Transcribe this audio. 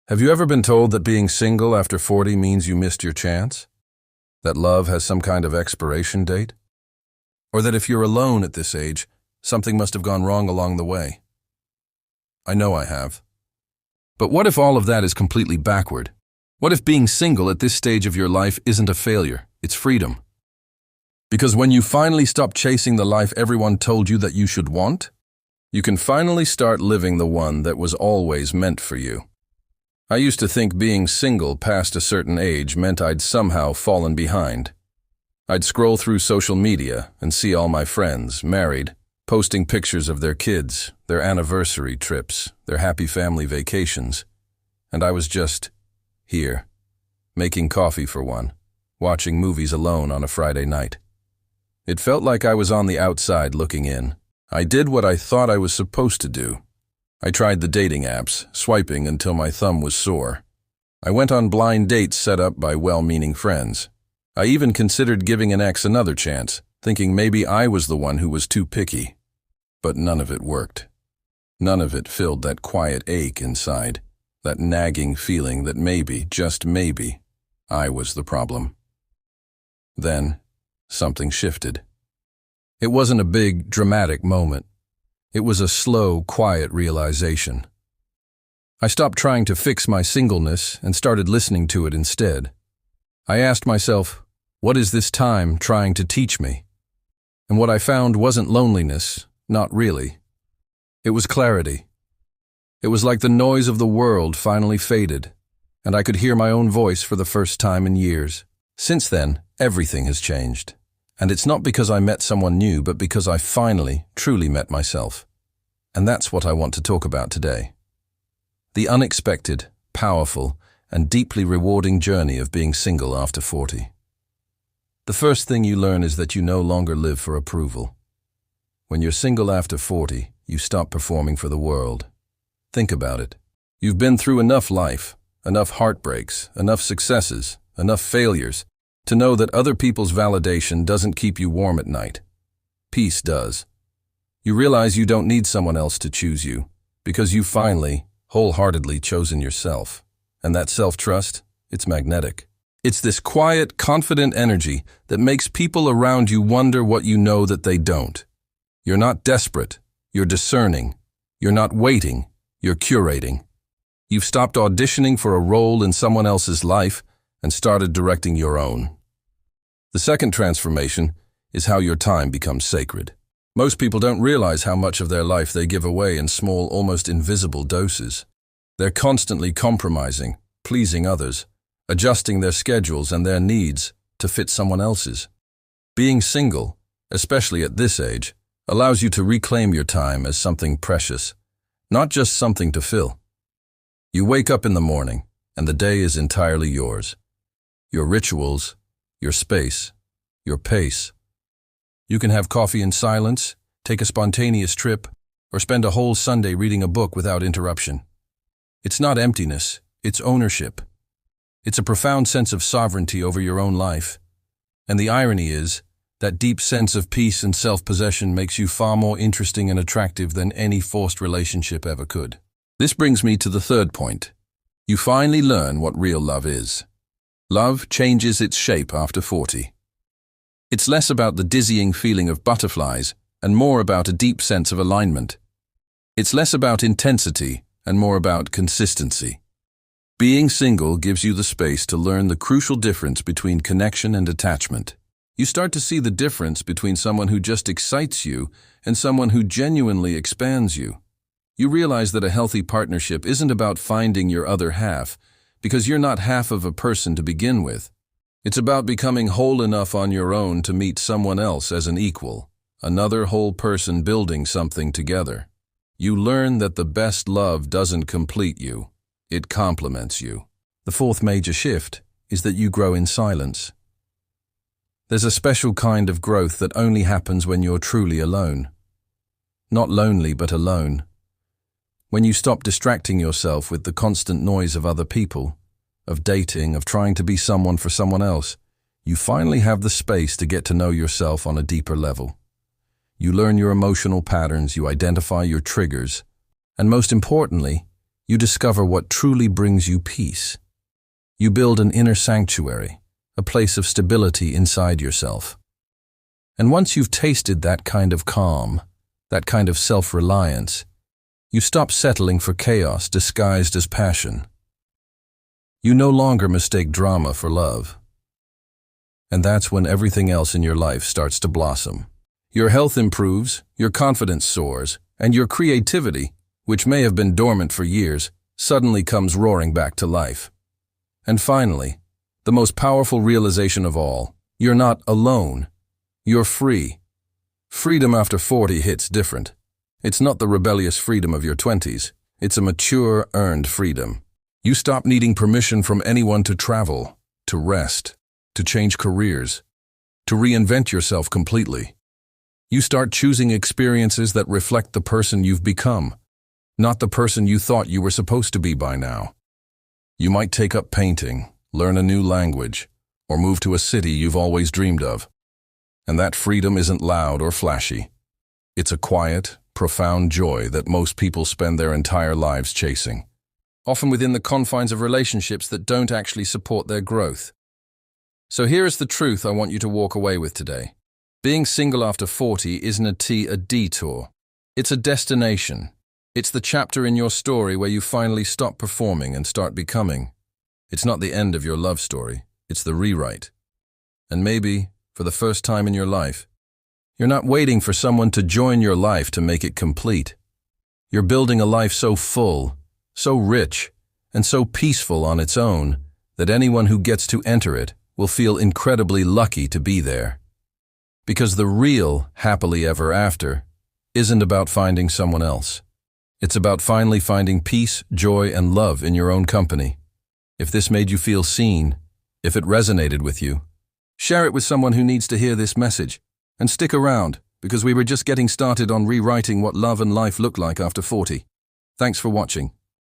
Have you ever been told that being single after 40 means you missed your chance? That love has some kind of expiration date? Or that if you're alone at this age, something must have gone wrong along the way? I know I have. But what if all of that is completely backward? What if being single at this stage of your life isn't a failure, it's freedom? Because when you finally stop chasing the life everyone told you that you should want, you can finally start living the one that was always meant for you. I used to think being single past a certain age meant I'd somehow fallen behind. I'd scroll through social media and see all my friends, married, posting pictures of their kids, their anniversary trips, their happy family vacations. And I was just here, making coffee for one, watching movies alone on a Friday night. It felt like I was on the outside looking in. I did what I thought I was supposed to do. I tried the dating apps, swiping until my thumb was sore. I went on blind dates set up by well-meaning friends. I even considered giving an ex another chance, thinking maybe I was the one who was too picky. But none of it worked. None of it filled that quiet ache inside, that nagging feeling that maybe, just maybe, I was the problem. Then, something shifted. It wasn't a big, dramatic moment. It was a slow, quiet realization. I stopped trying to fix my singleness and started listening to it instead. I asked myself, what is this time trying to teach me? And what I found wasn't loneliness, not really. It was clarity. It was like the noise of the world finally faded, and I could hear my own voice for the first time in years. Since then, everything has changed. And it's not because I met someone new, but because I finally, truly met myself. And that's what I want to talk about today. The unexpected, powerful, and deeply rewarding journey of being single after 40. The first thing you learn is that you no longer live for approval. When you're single after 40, you stop performing for the world. Think about it. You've been through enough life, enough heartbreaks, enough successes, enough failures, to know that other people's validation doesn't keep you warm at night. Peace does. You realize you don't need someone else to choose you, because you've finally, wholeheartedly chosen yourself. And that self-trust, it's magnetic. It's this quiet, confident energy that makes people around you wonder what you know that they don't. You're not desperate, you're discerning. You're not waiting, you're curating. You've stopped auditioning for a role in someone else's life and started directing your own. The second transformation is how your time becomes sacred. Most people don't realize how much of their life they give away in small, almost invisible doses. They're constantly compromising, pleasing others, adjusting their schedules and their needs to fit someone else's. Being single, especially at this age, allows you to reclaim your time as something precious, not just something to fill. You wake up in the morning, and the day is entirely yours. Your rituals, your space, your pace. You can have coffee in silence, take a spontaneous trip, or spend a whole Sunday reading a book without interruption. It's not emptiness, it's ownership. It's a profound sense of sovereignty over your own life. And the irony is, that deep sense of peace and self-possession makes you far more interesting and attractive than any forced relationship ever could. This brings me to the third point. You finally learn what real love is. Love changes its shape after 40. It's less about the dizzying feeling of butterflies and more about a deep sense of alignment. It's less about intensity and more about consistency. Being single gives you the space to learn the crucial difference between connection and attachment. You start to see the difference between someone who just excites you and someone who genuinely expands you. You realize that a healthy partnership isn't about finding your other half, because you're not half of a person to begin with. It's about becoming whole enough on your own to meet someone else as an equal, another whole person building something together. You learn that the best love doesn't complete you, it complements you. The fourth major shift is that you grow in silence. There's a special kind of growth that only happens when you're truly alone. Not lonely, but alone. When you stop distracting yourself with the constant noise of other people, of dating, of trying to be someone for someone else, you finally have the space to get to know yourself on a deeper level. You learn your emotional patterns, you identify your triggers, and most importantly, you discover what truly brings you peace. You build an inner sanctuary, a place of stability inside yourself. And once you've tasted that kind of calm, that kind of self-reliance, you stop settling for chaos disguised as passion. You no longer mistake drama for love. And that's when everything else in your life starts to blossom. Your health improves, your confidence soars, and your creativity, which may have been dormant for years, suddenly comes roaring back to life. And finally, the most powerful realization of all, you're not alone. You're free. Freedom after 40 hits different. It's not the rebellious freedom of your 20s. It's a mature, earned freedom. You stop needing permission from anyone to travel, to rest, to change careers, to reinvent yourself completely. You start choosing experiences that reflect the person you've become, not the person you thought you were supposed to be by now. You might take up painting, learn a new language, or move to a city you've always dreamed of. And that freedom isn't loud or flashy. It's a quiet, profound joy that most people spend their entire lives chasing, often within the confines of relationships that don't actually support their growth. So here is the truth I want you to walk away with today. Being single after 40 isn't a detour. It's a destination. It's the chapter in your story where you finally stop performing and start becoming. It's not the end of your love story. It's the rewrite. And maybe, for the first time in your life, you're not waiting for someone to join your life to make it complete. You're building a life so full, so rich, and so peaceful on its own that anyone who gets to enter it will feel incredibly lucky to be there. Because the real happily ever after isn't about finding someone else. It's about finally finding peace, joy, and love in your own company. If this made you feel seen, if it resonated with you, share it with someone who needs to hear this message. And stick around, because we were just getting started on rewriting what love and life look like after 40. Thanks for watching.